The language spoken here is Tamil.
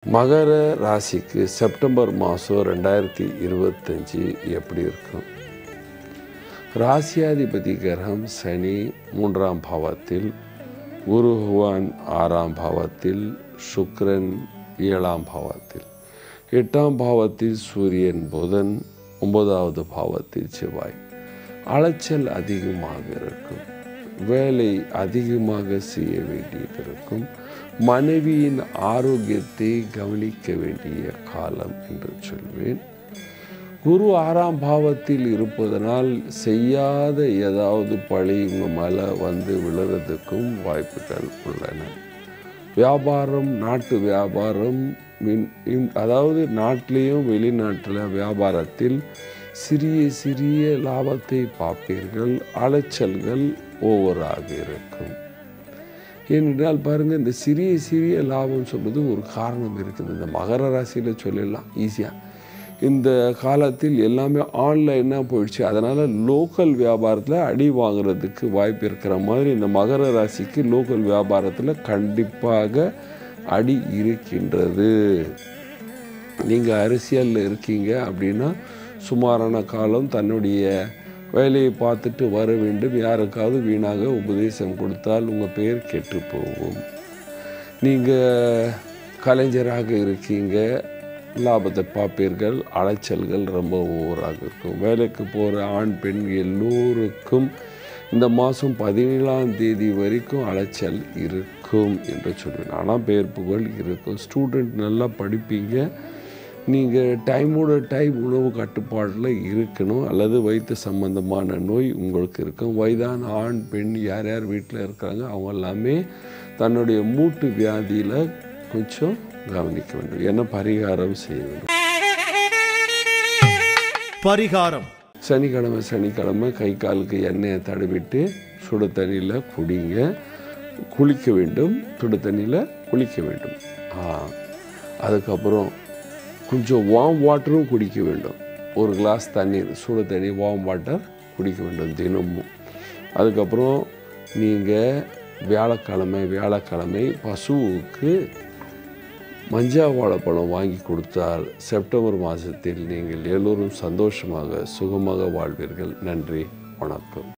மகர ராசிக்கு செப்டம்பர் மாதம் 2025 எப்படி இருக்கும்? ராசியாதிபதி கிரகம் சனி 3ஆம் பாவத்தில், குரு பகவான் 6ஆம் பாவத்தில், சுக்கிரன் 7ஆம் பாவத்தில், 8ஆம் பாவத்தில் சூரியன், புதன், 9வது பாவத்தில் செவ்வாய். அலைச்சல் அதிகமாக இருக்கும், வேலை அதிகமாக செய்ய வேண்டியது இருக்கும், மனைவியின் ஆரோக்கியத்தை கவனிக்க வேண்டிய காலம் என்று சொல்வேன். குரு 6ஆம் பாவத்தில் இருப்பதனால் செய்யாத ஏதாவது பழி உங்கள் மேலே வந்து விழுறதுக்கும் வாய்ப்புகள் உள்ளன. வியாபாரம், நாட்டு வியாபாரம், அதாவது நாட்டிலையும் வெளிநாட்டில் வியாபாரத்தில் சிறிய சிறிய லாபத்தை பார்ப்பீர்கள். அலைச்சல்கள் ஓவராக இருக்கும். ஏனென்றால் பாருங்கள், இந்த சிறிய சிறிய லாபம் சொல்வது ஒரு காரணம் இருக்குது. இந்த மகர ராசியில் சொல்லலாம் ஈஸியாக. இந்த காலத்தில் எல்லாமே ஆன்லைனாக போயிடுச்சு. அதனால் லோக்கல் வியாபாரத்தில் அடி வாங்குறதுக்கு வாய்ப்பு இருக்கிற மாதிரி இந்த மகர ராசிக்கு லோக்கல் வியாபாரத்தில் கண்டிப்பாக அடி இருக்கின்றது. நீங்கள் அரசியலில் இருக்கீங்க அப்படின்னா சுமாரான காலம் தன்னுடைய வேலையை பார்த்துட்டு வர வேண்டும். யாருக்காவது வீணாக உபதேசம் கொடுத்தால் உங்கள் பெயர் கெட்டு போகும். நீங்கள் கலைஞராக இருக்கீங்க, லாபத்தை பார்ப்பீர்கள். அலைச்சல்கள் ரொம்ப ஓவராக இருக்கும். வேலைக்கு போகிற ஆண் பெண் எல்லோருக்கும் இந்த மாதம் 17ஆம் தேதி வரைக்கும் அலைச்சல் இருக்கும் என்று சொல்லுவேன். ஆனால் பெயர் புகழ் இருக்கும். ஸ்டூடெண்ட் நல்லா படிப்பீங்க. நீங்கள் டைமோட டைம் உணவு கட்டுப்பாட்டில் இருக்கணும். அல்லது வயிற்று சம்பந்தமான நோய் உங்களுக்கு இருக்கும். வயதான ஆண் பெண் யார் யார் வீட்டில் இருக்கிறாங்க அவங்க எல்லாமே தன்னுடைய மூட்டு வியாதியில் கொஞ்சம் கவனிக்க வேண்டும். என்ன பரிகாரம் செய்ய வேண்டும்? பரிகாரம்: சனிக்கிழமை கை காலுக்கு எண்ணெயை தடவிட்டு சுடு தண்ணியில் குடிங்க. குளிக்க வேண்டும், சுடு தண்ணியில் குளிக்க வேண்டும். அதுக்கப்புறம் கொஞ்சம் வார்ம் வாட்டரும் குடிக்க வேண்டும். ஒரு கிளாஸ் தண்ணீர், சுடு தண்ணி, வார்ம் வாட்டர் குடிக்க வேண்டும் தினமும். அதுக்கப்புறம் நீங்கள் வியாழக்கிழமை பசுவுக்கு மஞ்சா வாழைப்பழம் வாங்கி கொடுத்தால் செப்டம்பர் மாதத்தில் நீங்கள் எல்லோரும் சந்தோஷமாக சுகமாக வாழ்வீர்கள். நன்றி, வணக்கம்.